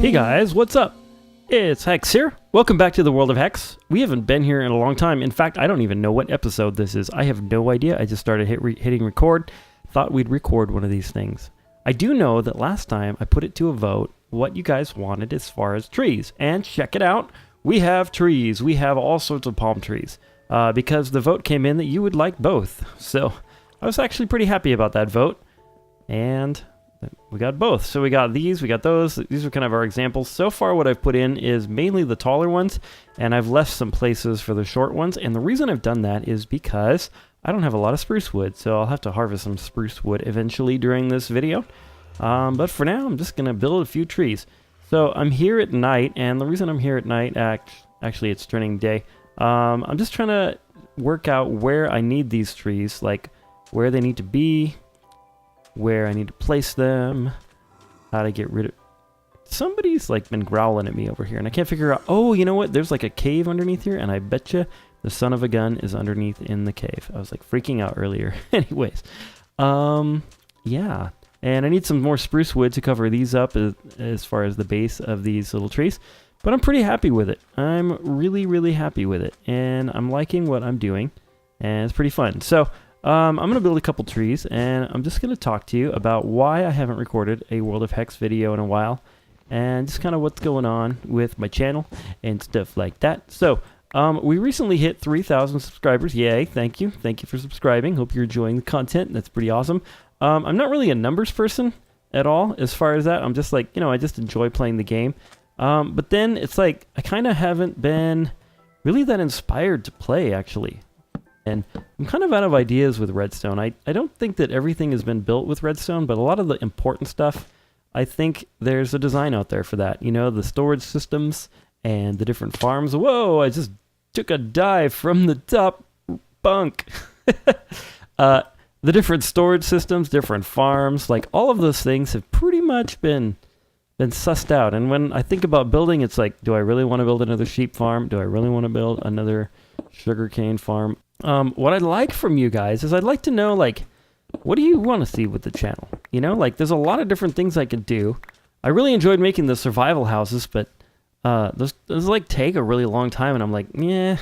Hey guys, what's up? It's Hex here. Welcome back to the World of Hex. We haven't been here in a long time. In fact, I don't even know what episode this is. I have no idea. I just started hitting record. Thought we'd record one of these things. I do know that last time I put it to a vote what you guys wanted as far as trees. And check it out. We have trees. We have all sorts of palm trees. Because the vote came in that you would like both. So I was actually pretty happy about that vote. And we got both. So we got these, we got those. These are kind of our examples. So far what I've put in is mainly the taller ones, and I've left some places for the short ones. And the reason I've done that is because I don't have a lot of spruce wood, so I'll have to harvest some spruce wood eventually during this video. But for now, I'm just going to build a few trees. So I'm here at night, and the reason I'm here at night, actually it's turning day. I'm just trying to work out where I need these trees, like where they need to be, where I need to place them, how to get rid of... Somebody's like been growling at me over here, and I can't figure out... Oh, you know what? There's like a cave underneath here, and I betcha the son of a gun is underneath in the cave. I was like freaking out earlier. Anyways, yeah. And I need some more spruce wood to cover these up as far as the base of these little trees. But I'm pretty happy with it. I'm really, really happy with it. And I'm liking what I'm doing, and it's pretty fun. So... I'm going to build a couple trees, and I'm just going to talk to you about why I haven't recorded a World of Hex video in a while, and just kind of what's going on with my channel and stuff like that. So, we recently hit 3,000 subscribers. Yay, thank you. Thank you for subscribing. Hope you're enjoying the content. That's pretty awesome. I'm not really a numbers person at all as far as that. I'm just like, I just enjoy playing the game. But then it's like, I kind of haven't been really that inspired to play, actually. And I'm kind of out of ideas with redstone. I don't think that everything has been built with redstone, but a lot of the important stuff, I think there's a design out there for that. The storage systems and the different farms. Whoa, I just took a dive from the top bunk. The different storage systems, different farms, like all of those things have pretty much been sussed out. And when I think about building, it's like, do I really want to build another sheep farm? Do I really want to build another sugarcane farm? What I'd like from you guys is I'd like to know, like, what do you want to see with the channel? Like, there's a lot of different things I could do. I really enjoyed making the survival houses, but those like take a really long time, and I'm like, yeah,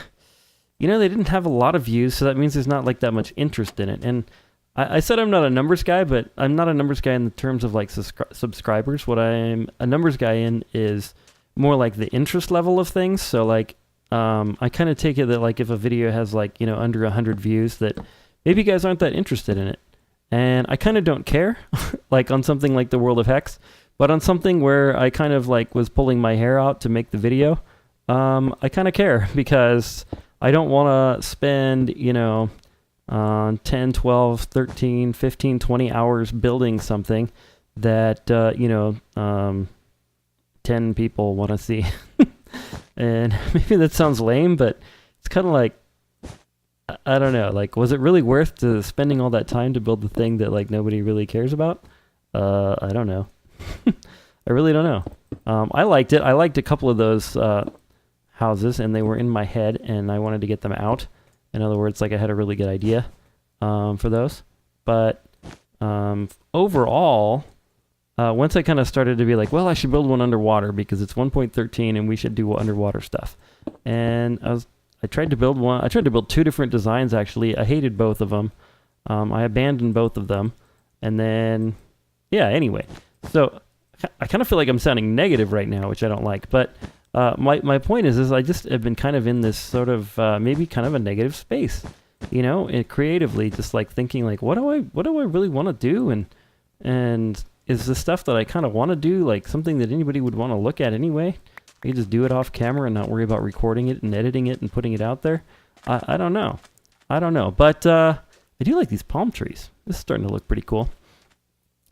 they didn't have a lot of views, so that means there's not like that much interest in it. And I said I'm not a numbers guy, but I'm not a numbers guy in the terms of like subscribers. What I'm a numbers guy in is more like the interest level of things. So like, I kind of take it that like if a video has like, under 100 views, that maybe you guys aren't that interested in it. And I kind of don't care, like on something like the World of Hex, but on something where I kind of like was pulling my hair out to make the video, I kind of care because I don't want to spend, 10, 12, 13, 15, 20 hours building something that, 10 people want to see. And maybe that sounds lame, but it's kind of like, I don't know, like, was it really worth spending all that time to build the thing that, like, nobody really cares about? I don't know. I really don't know. I liked it. I liked a couple of those houses, and they were in my head, and I wanted to get them out. In other words, like, I had a really good idea for those. But overall... once I kind of started to be like, well, I should build one underwater because it's 1.13 and we should do underwater stuff. And I tried to build one. I tried to build two different designs, actually. I hated both of them. I abandoned both of them. And then, yeah, anyway. So I kind of feel like I'm sounding negative right now, which I don't like. But my point is I just have been kind of in this sort of maybe kind of a negative space, creatively, just like thinking like, what do I really want to do? And is the stuff that I kind of want to do like something that anybody would want to look at anyway? I could just do it off camera and not worry about recording it and editing it and putting it out there. I don't know. But I do like these palm trees. This is starting to look pretty cool.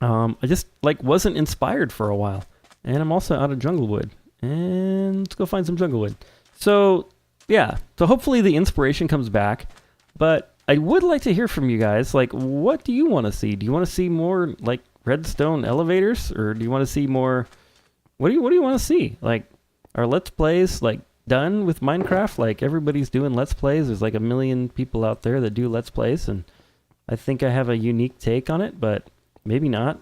I just like wasn't inspired for a while, and I'm also out of jungle wood. And let's go find some jungle wood. So yeah. So hopefully the inspiration comes back. But I would like to hear from you guys. Like, what do you want to see? Do you want to see more like redstone elevators, or do you want to see more? What do you want to see? Like, are Let's Plays like done with Minecraft? Like, everybody's doing Let's Plays. There's like a million people out there that do Let's Plays, and I think I have a unique take on it, but maybe not.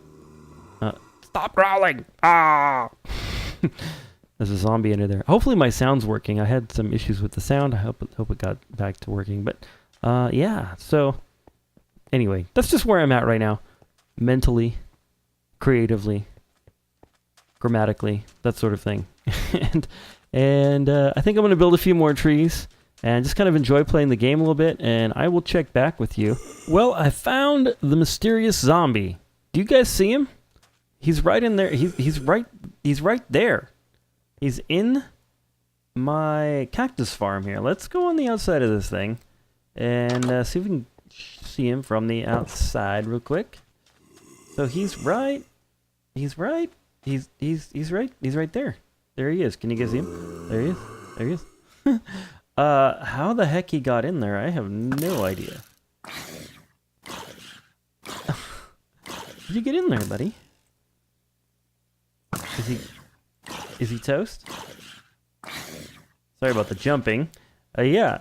Stop growling! Ah! There's a zombie under there. Hopefully my sound's working. I had some issues with the sound. I hope it got back to working. But yeah, so anyway, that's just where I'm at right now. Mentally, creatively, grammatically, that sort of thing. and I think I'm going to build a few more trees and just kind of enjoy playing the game a little bit, and I will check back with you. Well, I found the mysterious zombie. Do you guys see him? He's right in there. He's right there. He's in my cactus farm here. Let's go on the outside of this thing and see if we can see him from the outside real quick. So he's right right there. There he is. Can you guys see him? There he is. How the heck he got in there, I have no idea. Did you get in there, buddy? Is he toast? Sorry about the jumping. Yeah.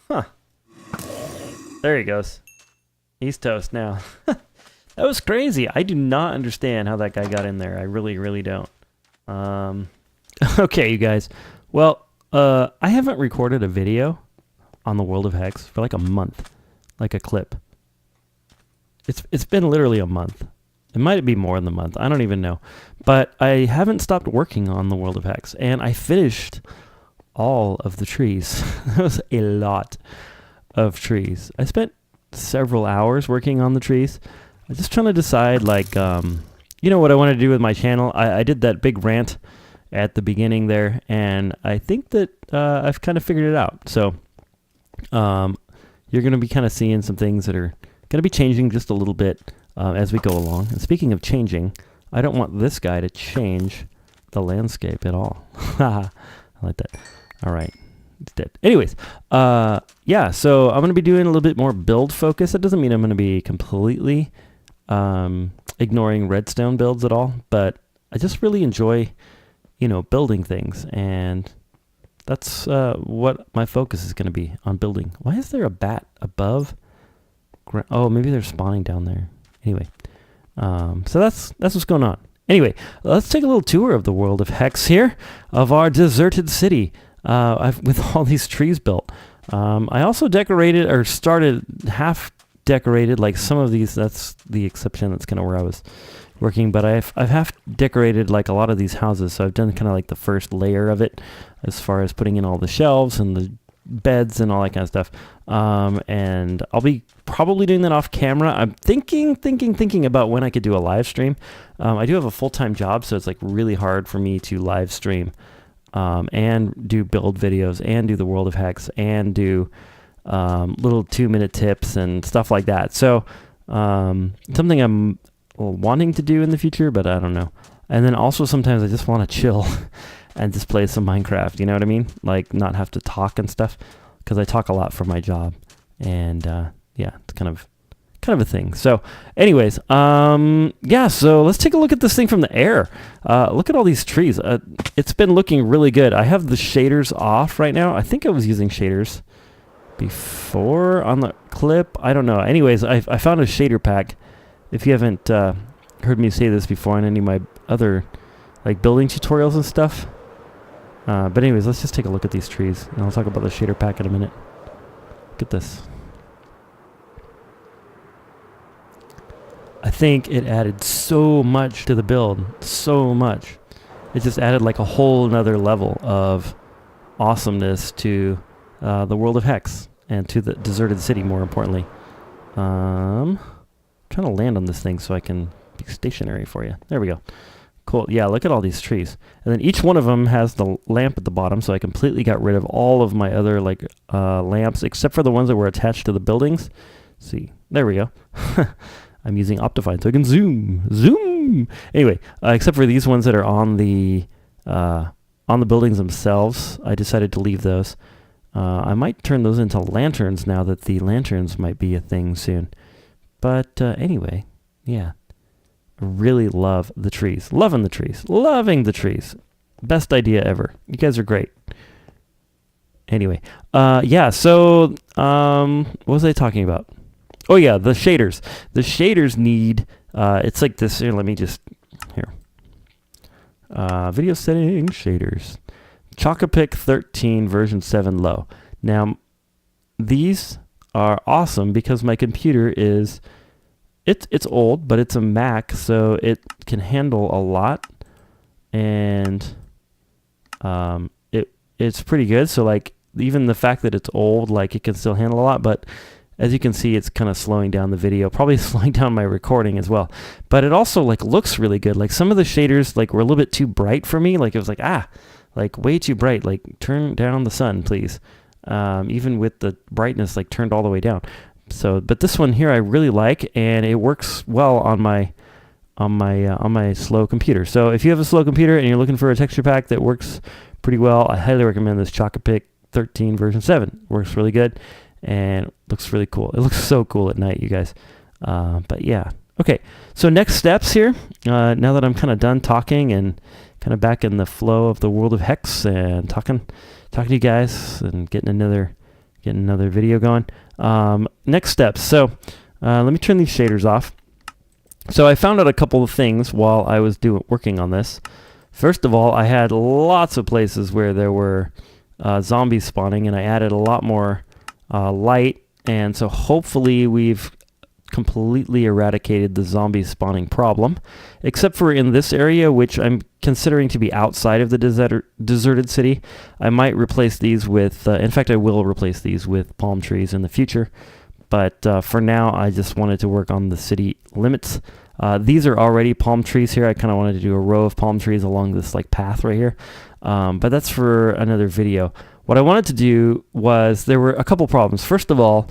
Huh. There he goes. He's toast now. That was crazy. I do not understand how that guy got in there. I really, really don't. Okay, you guys. Well, I haven't recorded a video on the World of Hex for like a month, like a clip. It's been literally a month. It might be more than a month. I don't even know. But I haven't stopped working on the World of Hex, and I finished all of the trees. That was a lot of trees. I spent several hours working on the trees. I'm just trying to decide, like, you know, what I want to do with my channel. I did that big rant at the beginning there, and I think that I've kind of figured it out. So you're going to be kind of seeing some things that are going to be changing just a little bit as we go along. And speaking of changing, I don't want this guy to change the landscape at all. I like that. All right. It's dead. Anyways, yeah, so I'm going to be doing a little bit more build focus. That doesn't mean I'm going to be completely ignoring redstone builds at all, but I just really enjoy, you know, building things, and that's what my focus is going to be on building. Why is there a bat above? Oh, maybe they're spawning down there. Anyway, so that's what's going on. Anyway, let's take a little tour of the World of Hex here, of our deserted city. With all these trees built. I also decorated, or started half decorated, like some of these. That's the exception. That's kind of where I was working. But I've half decorated like a lot of these houses. So I've done kind of like the first layer of it, as far as putting in all the shelves and the beds and all that kind of stuff. And I'll be probably doing that off camera. I'm thinking about when I could do a live stream. I do have a full-time job, so it's like really hard for me to live stream. And do build videos, and do the World of Hex, and do little 2-minute tips and stuff like that. So something I'm wanting to do in the future, but I don't know. And then also sometimes I just want to chill and just play some Minecraft. You know what I mean? Like not have to talk and stuff, because I talk a lot for my job. And yeah, it's kind of a thing. So anyways, yeah, so let's take a look at this thing from the air. Look at all these trees. It's been looking really good. I have the shaders off right now. I think I was using shaders before on the clip. I don't know. Anyways, I found a shader pack. If you haven't heard me say this before on any of my other like building tutorials and stuff. But anyways, let's just take a look at these trees, and I'll talk about the shader pack in a minute. Look at this. I think it added so much to the build, so much. It just added like a whole nother level of awesomeness to the World of Hex, and to the deserted city, more importantly. Trying to land on this thing so I can be stationary for you. There we go. Cool. Yeah, look at all these trees. And then each one of them has the lamp at the bottom, so I completely got rid of all of my other like lamps, except for the ones that were attached to the buildings. Let's see, there we go. I'm using Optifine so I can zoom. Anyway, except for these ones that are on the buildings themselves, I decided to leave those. I might turn those into lanterns now that the lanterns might be a thing soon. But anyway, yeah, I really love the trees. Loving the trees. Best idea ever. You guys are great. Anyway, yeah. So what was I talking about? Oh yeah, the shaders. The shaders need, it's like this, here, let me just, here. Video settings, shaders. Chocopic 13 version 7 low. Now, these are awesome because my computer is, it's old, but it's a Mac, so it can handle a lot, and it's pretty good. So like even the fact that it's old, like it can still handle a lot, but as you can see, it's kind of slowing down the video, probably slowing down my recording as well. But it also like looks really good. Like some of the shaders like were a little bit too bright for me. Like it was like, like way too bright. Like turn down the sun, please. Even with the brightness like turned all the way down. So, but this one here I really like, and it works well on my slow computer. So if you have a slow computer and you're looking for a texture pack that works pretty well, I highly recommend this Chocopic 13 version 7. Works really good and looks really cool. It looks so cool at night, you guys. But yeah. Okay, so next steps here, now that I'm kind of done talking and kind of back in the flow of the World of Hex and talking to you guys and getting another video going. Next steps. So let me turn these shaders off. So I found out a couple of things while I was working on this. First of all, I had lots of places where there were zombies spawning, and I added a lot more light, and so hopefully we've completely eradicated the zombie spawning problem, except for in this area, which I'm considering to be outside of the deserted city. I might replace these with, in fact I will replace these with palm trees in the future, but for now I just wanted to work on the city limits. These are already palm trees here. I kind of wanted to do a row of palm trees along this like path right here, but that's for another video. What I wanted to do was, there were a couple problems. First of all,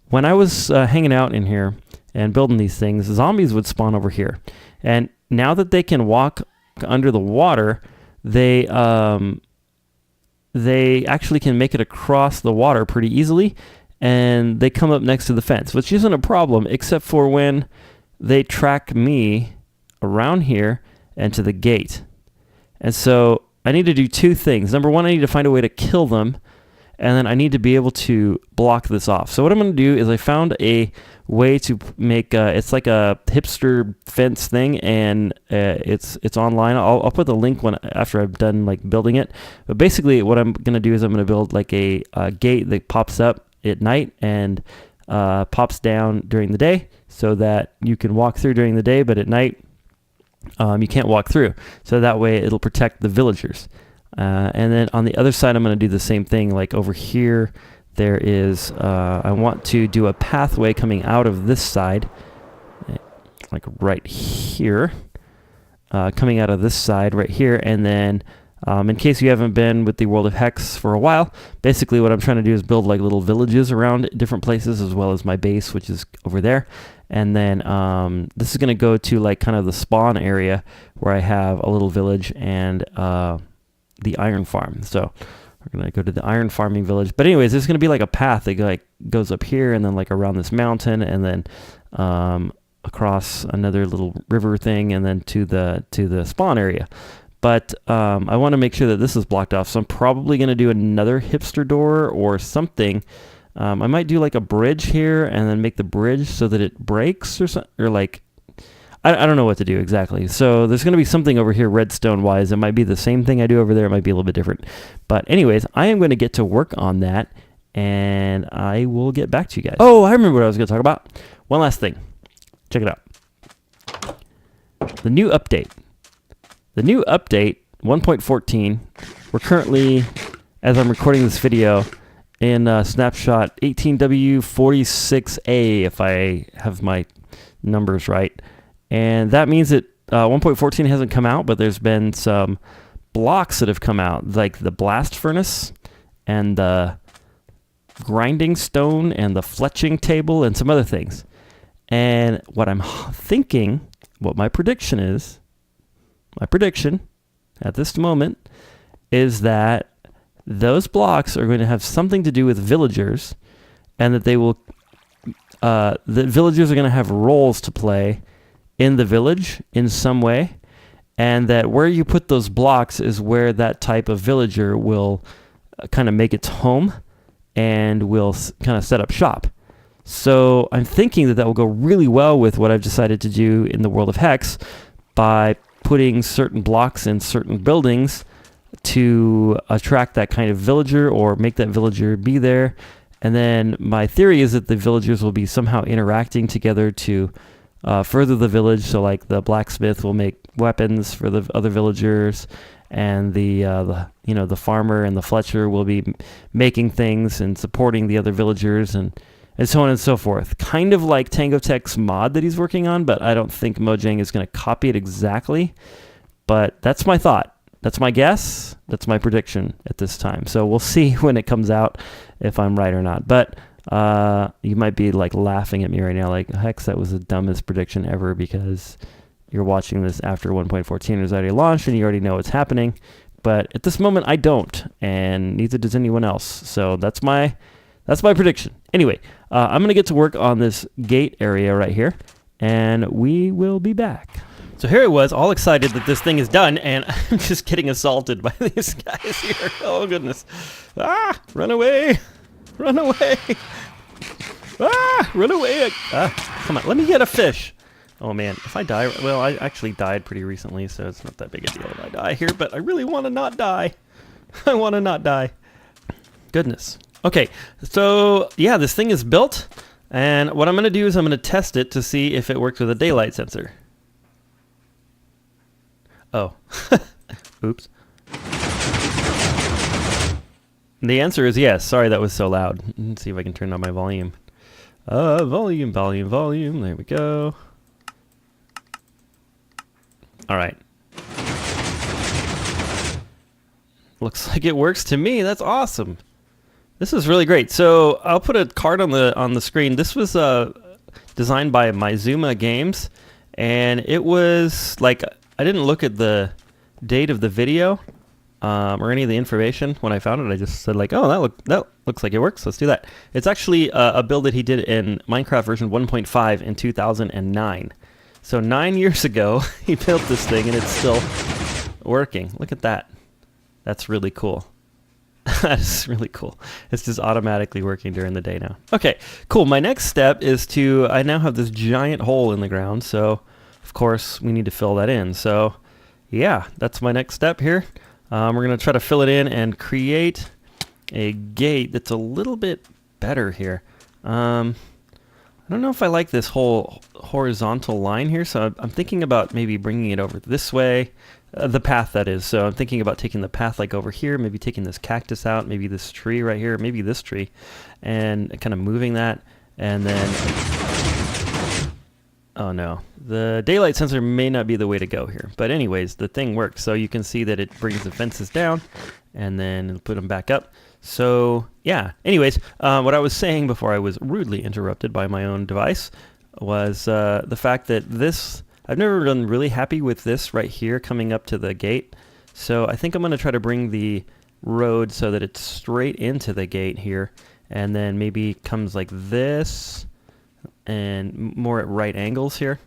when I was hanging out in here and building these things, zombies would spawn over here. And now that they can walk under the water, they actually can make it across the water pretty easily, and they come up next to the fence, which isn't a problem, except for when they track me around here and to the gate. And so I need to do two things. Number one, I need to find a way to kill them, and then I need to be able to block this off. So what I'm going to do is I found a way to make it's like a hipster fence thing, and it's online. I'll put the link after I've done like building it. But basically what I'm going to do is I'm going to build like a gate that pops up at night and pops down during the day, so that you can walk through during the day, but at night you can't walk through. So that way it'll protect the villagers. And then on the other side, I'm going to do the same thing. Like over here, there is, I want to do a pathway coming out of this side, like right here, coming out of this side right here. And then in case you haven't been with the World of Hex for a while, basically what I'm trying to do is build like little villages around different places, as well as my base, which is over there. And then this is going to go to like kind of the spawn area where I have a little village and the iron farm. So we're going to go to the iron farming village. But anyways, there's going to be like a path that like goes up here and then like around this mountain, and then across another little river thing, and then to the spawn area. But I want to make sure that this is blocked off, so I'm probably going to do another hipster door or something. I might do like a bridge here and then make the bridge so that it breaks or something, or like, I don't know what to do exactly. So there's going to be something over here redstone wise. It might be the same thing I do over there. It might be a little bit different. But anyways, I am going to get to work on that, and I will get back to you guys. Oh, I remember what I was going to talk about. One last thing. Check it out. The new update. The new update, 1.14, we're currently, as I'm recording this video, in snapshot 18W46A, if I have my numbers right. And that means that 1.14 hasn't come out, but there's been some blocks that have come out, like the blast furnace and the grinding stone and the fletching table and some other things. And what I'm thinking, what my prediction is, at this moment is that those blocks are going to have something to do with villagers, and that they will, the villagers are going to have roles to play in the village in some way, and that where you put those blocks is where that type of villager will kind of make its home and will kind of set up shop. So I'm thinking that will go really well with what I've decided to do in the World of Hex by putting certain blocks in certain buildings to attract that kind of villager or make that villager be there. And then my theory is that the villagers will be somehow interacting together to further the village. So like the blacksmith will make weapons for the other villagers, and the farmer and the Fletcher will be making things and supporting the other villagers, and so on and so forth. Kind of like Tango Tech's mod that he's working on, but I don't think Mojang is going to copy it exactly. But that's my thought. That's my guess. That's my prediction at this time. So we'll see when it comes out if I'm right or not. But you might be like laughing at me right now, like, Hex, that was the dumbest prediction ever, because you're watching this after 1.14 is already launched and you already know what's happening. But at this moment, I don't, and neither does anyone else. So that's my prediction. Anyway, I'm going to get to work on this gate area right here, and we will be back. So here I was, all excited that this thing is done, and I'm just getting assaulted by these guys here. Oh, goodness. Ah, run away. Run away. Ah, run away. Come on, let me get a fish. Oh, man, if I die, well, I actually died pretty recently, so it's not that big a deal if I die here, but I really want to not die. I want to not die. Goodness. Okay, so, yeah, this thing is built, and what I'm going to do is I'm going to test it to see if it works with a daylight sensor. Oh. Oops. The answer is yes. Sorry that was so loud. Let's see if I can turn on my volume. Volume. There we go. All right. Looks like it works to me. That's awesome. This is really great. So I'll put a card on the screen. This was designed by Mizuma Games, and it was like, I didn't look at the date of the video or any of the information when I found it. I just said like, oh, that looks like it works. Let's do that. It's actually a build that he did in Minecraft version 1.5 in 2009. So 9 years ago, he built this thing, and it's still working. Look at that. That's really cool. That's really cool. It's just automatically working during the day now. Okay, cool. My next step is I now have this giant hole in the ground, so of course we need to fill that in. So yeah, that's my next step here. We're going to try to fill it in and create a gate that's a little bit better here. I don't know if I like this whole horizontal line here, so I'm thinking about maybe bringing it over this way, the path that is. So I'm thinking about taking the path like over here, maybe taking this cactus out, maybe this tree right here, maybe this tree, and kind of moving that, and then, oh no, the daylight sensor may not be the way to go here. But anyways, the thing works. So you can see that it brings the fences down, and then it'll put them back up. So yeah, anyways, what I was saying before I was rudely interrupted by my own device was the fact that I've never been really happy with this right here coming up to the gate. So I think I'm going to try to bring the road so that it's straight into the gate here, and then maybe comes like this and more at right angles here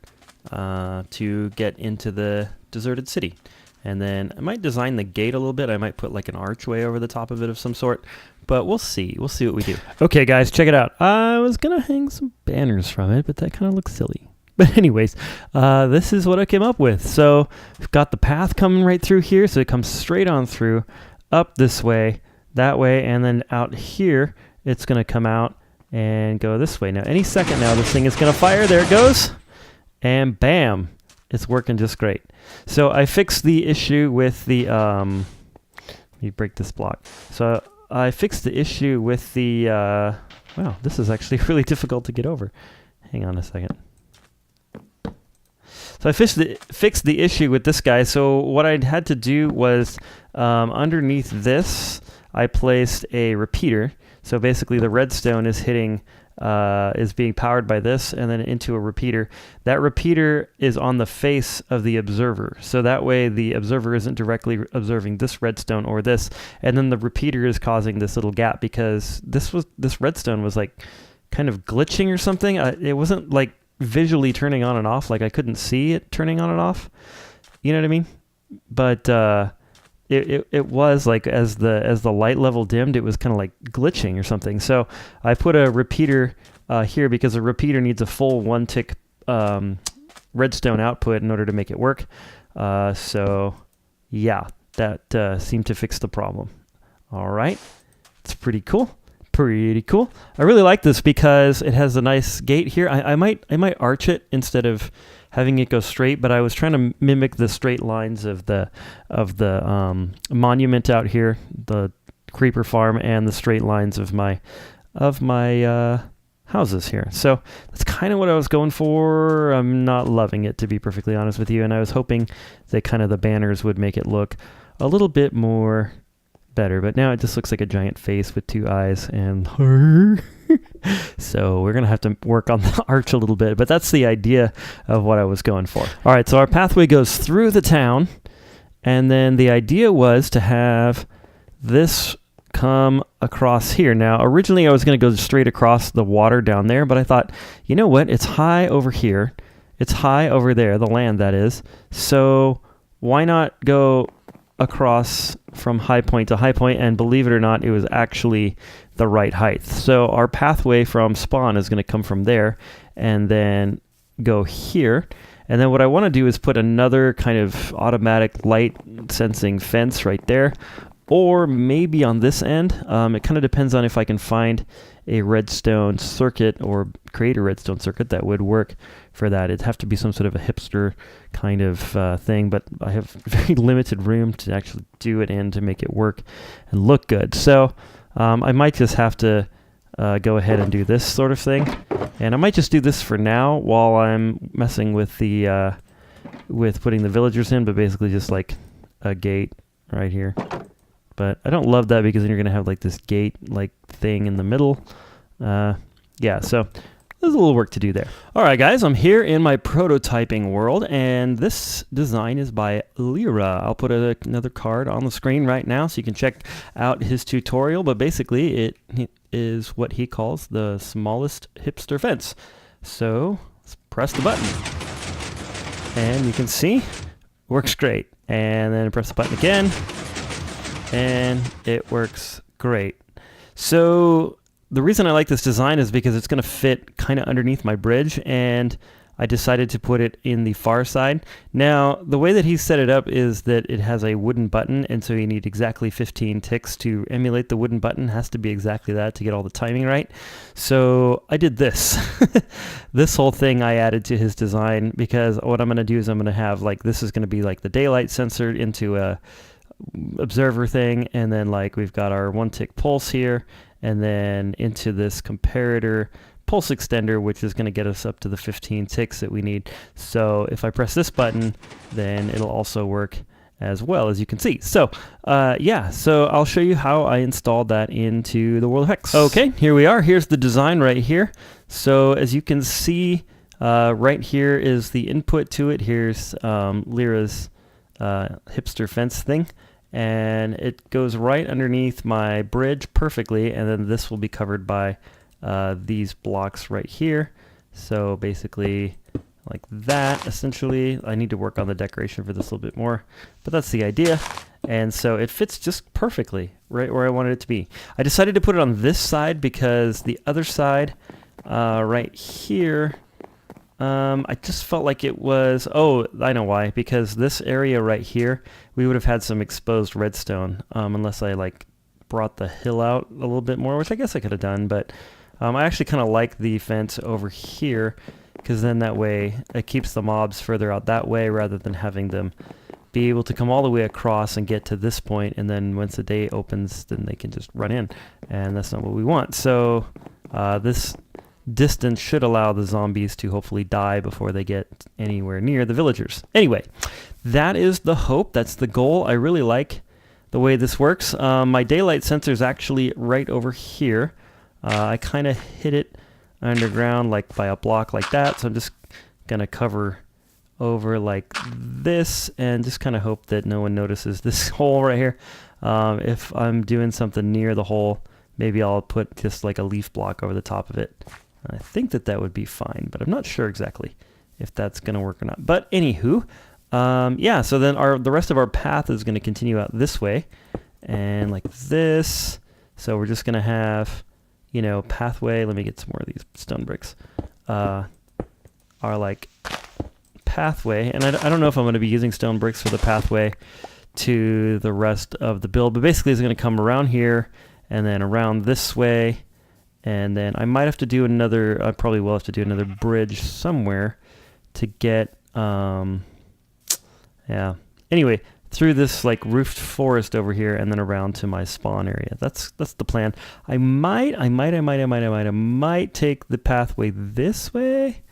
to get into the deserted city. And then I might design the gate a little bit. I might put like an archway over the top of it of some sort, but we'll see. We'll see what we do. Okay, guys, check it out. I was going to hang some banners from it, but that kind of looks silly. But anyways, this is what I came up with. So we've got the path coming right through here. So it comes straight on through, up this way, that way, and then out here, it's going to come out and go this way. Now, any second now, this thing is going to fire. There it goes. And bam. It's working just great. So I fixed the issue with the, let me break this block. So I fixed the issue with the, wow, this is actually really difficult to get over. Hang on a second. So I fixed the issue with this guy. So what I had to do was underneath this, I placed a repeater. So basically the redstone is hitting, is being powered by this and then into a repeater. That repeater is on the face of the observer. So that way the observer isn't directly observing this redstone or this. And then the repeater is causing this little gap because this redstone was like kind of glitching or something. It wasn't like visually turning on and off, like I couldn't see it turning on and off, you know what I mean? But it was like as the light level dimmed, it was kind of like glitching or something. So I put a repeater here because a repeater needs a full 1 tick redstone output in order to make it work. So yeah, that seemed to fix the problem. All right, it's pretty cool. Pretty cool. I really like this because it has a nice gate here. I might arch it instead of having it go straight, but I was trying to mimic the straight lines of the monument out here, the creeper farm, and the straight lines of my houses here. So that's kind of what I was going for. I'm not loving it, to be perfectly honest with you, and I was hoping that kind of the banners would make it look a little bit more better, but now it just looks like a giant face with two eyes and so we're gonna have to work on the arch a little bit, but that's the idea of what I was going for. All right, so our pathway goes through the town, and then the idea was to have this come across here. Now originally I was going to go straight across the water down there, but I thought, you know what, it's high over here, it's high over there, the land that is, so why not go across from high point to high point? And believe it or not, it was actually the right height. So our pathway from spawn is going to come from there and then go here. And then what I want to do is put another kind of automatic light sensing fence right there, or maybe on this end. It kind of depends on if I can find a redstone circuit or create a redstone circuit that would work for that. It'd have to be some sort of a hipster kind of thing, but I have very limited room to actually do it in to make it work and look good. So I might just have to go ahead and do this sort of thing, and I might just do this for now while I'm messing with the with putting the villagers in, but basically just like a gate right here. But I don't love that because then you're going to have like this gate like thing in the middle. Yeah, so there's a little work to do there. All right, guys, I'm here in my prototyping world, and this design is by Lyra. I'll put another card on the screen right now so you can check out his tutorial, but basically it is what he calls the smallest hipster fence. So let's press the button, and you can see, works great. And then press the button again, and it works great. So the reason I like this design is because it's going to fit kind of underneath my bridge, and I decided to put it in the far side. Now, the way that he set it up is that it has a wooden button, and so you need exactly 15 ticks to emulate the wooden button. It has to be exactly that to get all the timing right. So I did this. This whole thing I added to his design, because what I'm going to do is I'm going to have, like, this is going to be like the daylight sensor into a observer thing, and then like we've got our 1 tick pulse here, and then into this comparator pulse extender, which is going to get us up to the 15 ticks that we need. So if I press this button, then it'll also work as well, as you can see. So yeah, so I'll show you how I installed that into the World of Hex. Okay, here we are. Here's the design right here. So as you can see, right here is the input to it. Here's Lyra's hipster fence thing, and it goes right underneath my bridge perfectly, and then this will be covered by these blocks right here. So basically like that, essentially. I need to work on the decoration for this a little bit more, but that's the idea. And so it fits just perfectly right where I wanted it to be. I decided to put it on this side because the other side right here, I just felt like it was, oh, I know why, because this area right here, we would have had some exposed redstone, unless I like brought the hill out a little bit more, which I guess I could have done, but I actually kind of like the fence over here, because then that way it keeps the mobs further out that way rather than having them be able to come all the way across and get to this point, and then once the day opens, then they can just run in, and that's not what we want. So this distance should allow the zombies to hopefully die before they get anywhere near the villagers. Anyway, that is the hope. That's the goal. I really like the way this works. My daylight sensor is actually right over here. I kind of hit it underground like by a block like that, so I'm just gonna cover over like this and just kind of hope that no one notices this hole right here. If I'm doing something near the hole, maybe I'll put just like a leaf block over the top of it. I think that that would be fine, but I'm not sure exactly if that's going to work or not. But anywho, yeah, so then the rest of our path is going to continue out this way and like this. So we're just going to have, you know, pathway. Let me get some more of these stone bricks. Our like pathway, and I don't know if I'm going to be using stone bricks for the pathway to the rest of the build, but basically it's going to come around here and then around this way, and then I might have to do another, I probably will have to do another bridge somewhere to get, yeah. Anyway, through this like roofed forest over here and then around to my spawn area. That's the plan. I might take the pathway this way.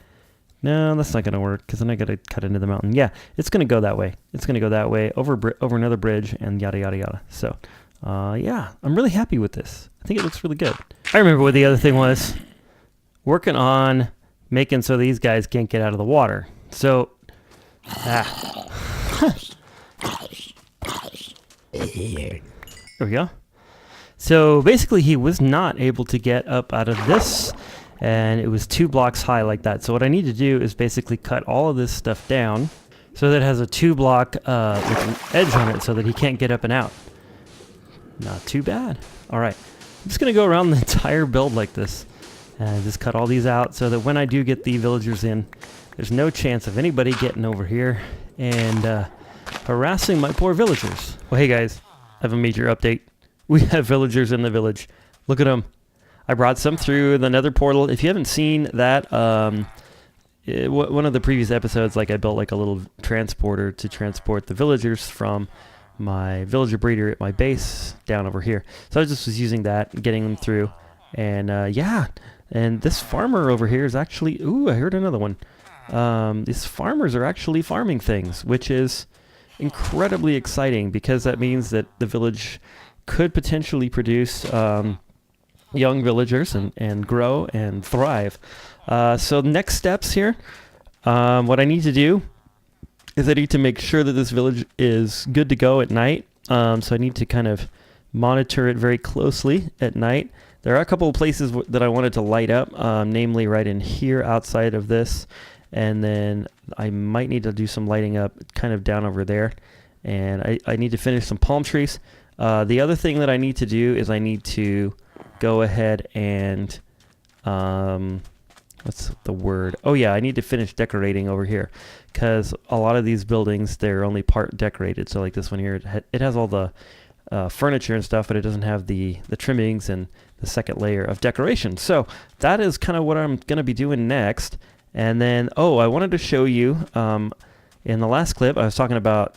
No, that's not gonna work because then I gotta cut into the mountain. Yeah, it's gonna go that way. It's gonna go that way over another bridge and yada yada yada. So, yeah, I'm really happy with this. I think it looks really good. I remember what the other thing was. Working on making so these guys can't get out of the water. So, there we go. So basically he was not able to get up out of this, and it was 2 blocks high like that. So what I need to do is basically cut all of this stuff down so that it has a 2-block with an edge on it so that he can't get up and out. Not too bad. Alright, I'm just going to go around the entire build like this and just cut all these out so that when I do get the villagers in, there's no chance of anybody getting over here and harassing my poor villagers. Well, hey guys, I have a major update. We have villagers in the village. Look at them. I brought some through the nether portal. If you haven't seen that, one of the previous episodes, like I built like a little transporter to transport the villagers from my villager breeder at my base down over here. So I just was using that, getting them through. And yeah, and this farmer over here is actually, ooh, I heard another one. These farmers are actually farming things, which is incredibly exciting because that means that the village could potentially produce young villagers and grow and thrive. So next steps here, what I need to do is I need to make sure that this village is good to go at night. So I need to kind of monitor it very closely at night. There are a couple of places that I wanted to light up, namely right in here outside of this, and then I might need to do some lighting up kind of down over there, and I need to finish some palm trees. The other thing that I need to do is I need to go ahead and what's the word? Oh yeah, I need to finish decorating over here because a lot of these buildings, they're only part decorated. So like this one here, it has all the furniture and stuff, but it doesn't have the trimmings and the second layer of decoration. So that is kind of what I'm going to be doing next. And then, oh, I wanted to show you, in the last clip, I was talking about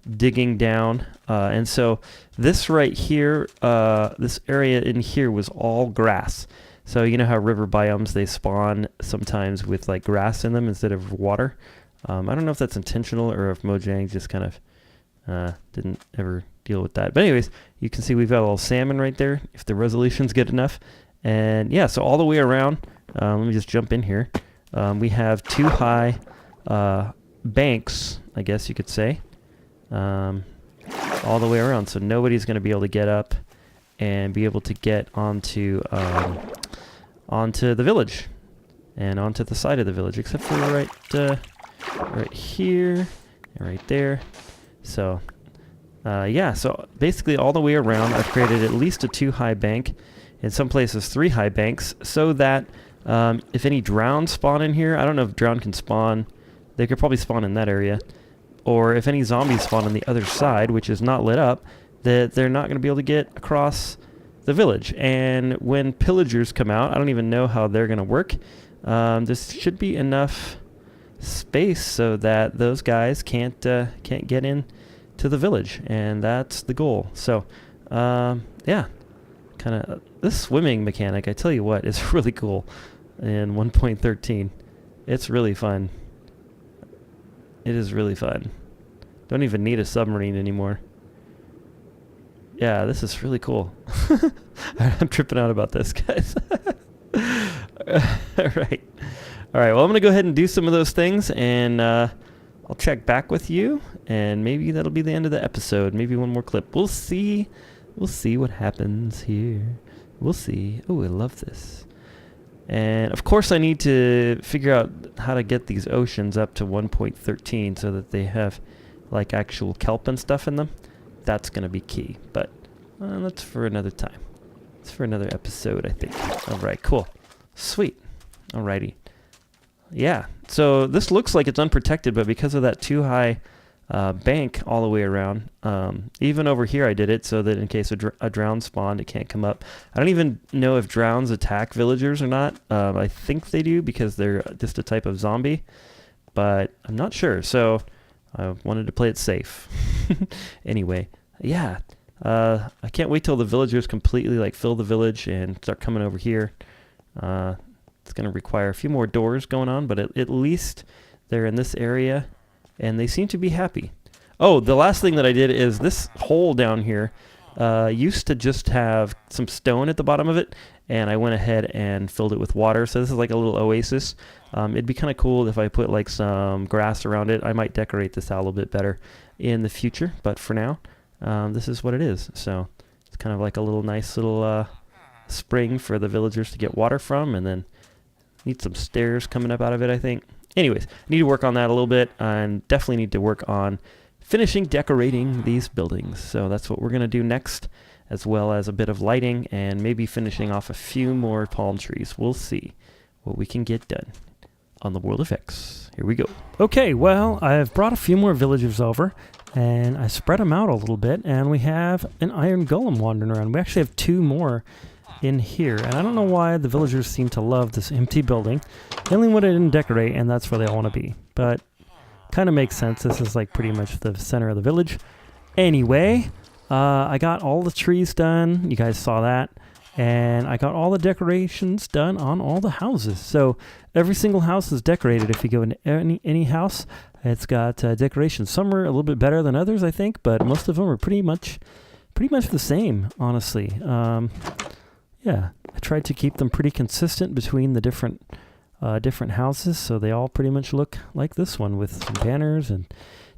digging down. And so this right here, this area in here was all grass. So you know how river biomes, they spawn sometimes with like grass in them instead of water. I don't know if that's intentional or if Mojang just kind of didn't ever deal with that. But anyways, you can see we've got a little salmon right there if the resolution's good enough. And yeah, so all the way around, let me just jump in here. We have 2 high banks, I guess you could say, all the way around. So nobody's going to be able to get up and be able to get onto onto the village and onto the side of the village, except for right here and right there. So yeah, so basically all the way around I've created at least a 2 high bank, in some places 3 high banks, so that if any drown spawn in here, I don't know if drown can spawn, they could probably spawn in that area, or if any zombies spawn on the other side, which is not lit up, that they're not going to be able to get across the village. And when pillagers come out, I don't even know how they're going to work. This should be enough space so that those guys can't get in to the village, and that's the goal. So yeah, kind of this swimming mechanic, I tell you what, is really cool in 1.13. It's really fun. It is really fun. Don't even need a submarine anymore. Yeah, this is really cool. I'm tripping out about this, guys. All right. Well, I'm going to go ahead and do some of those things, and I'll check back with you, and maybe that'll be the end of the episode. Maybe one more clip. We'll see. We'll see what happens here. We'll see. Oh, I love this. And, of course, I need to figure out how to get these oceans up to 1.13 so that they have, like, actual kelp and stuff in them. That's going to be key. But that's for another time. It's for another episode, I think. All right, cool. Sweet. Alrighty. Yeah, So this looks like it's unprotected, but because of that too high bank all the way around, even over here I did it so that in case a drown spawned, it can't come up. I don't even know if drowns attack villagers or not. I think they do because they're just a type of zombie, but I'm not sure. So I wanted to play it safe. Anyway, yeah. I can't wait till the villagers completely like fill the village and start coming over here. It's going to require a few more doors going on, but at least they're in this area and they seem to be happy. Oh, the last thing that I did is this hole down here used to just have some stone at the bottom of it, and I went ahead and filled it with water. So this is like a little oasis. It'd be kind of cool if I put like some grass around it. I might decorate this out a little bit better in the future, but for now, this is what it is. So it's kind of like a little nice little spring for the villagers to get water from, and then need some stairs coming up out of it, I think. Anyways, I need to work on that a little bit, and definitely need to work on finishing decorating these buildings. So that's what we're going to do next, as well as a bit of lighting and maybe finishing off a few more palm trees. We'll see what we can get done on the World of Hex. Here we go. Okay, well, I've brought a few more villagers over, and I spread them out a little bit, and we have an iron golem wandering around. We actually have 2 more in here, and I don't know why the villagers seem to love this empty building. They only want it in decorate, and that's where they all want to be. But kind of makes sense. This is like pretty much the center of the village. Anyway, I got all the trees done. You guys saw that. And I got all the decorations done on all the houses. So every single house is decorated. If you go into any house, it's got decorations. Some are a little bit better than others, I think, but most of them are pretty much the same, honestly. Yeah, I tried to keep them pretty consistent between the different houses, so they all pretty much look like this one with some banners and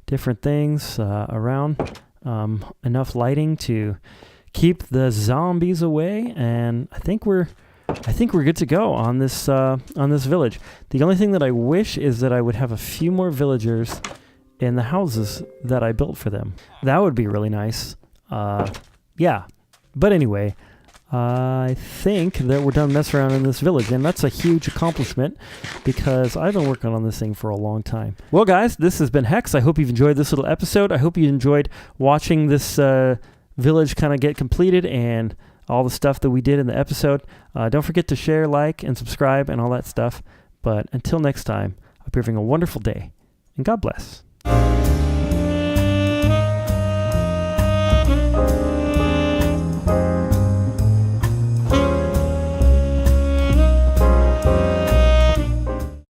different things around. Enough lighting to keep the zombies away, and I think we're good to go on this village. The only thing that I wish is that I would have a few more villagers in the houses that I built for them. That would be really nice. Yeah, but anyway, I think that we're done messing around in this village, and that's a huge accomplishment because I've been working on this thing for a long time. Well, guys, this has been Hex. I hope you've enjoyed this little episode. I hope you enjoyed watching this village kind of get completed and all the stuff that we did in the episode. Don't forget to share, like, and subscribe and all that stuff. But until next time, I hope you're having a wonderful day, and God bless.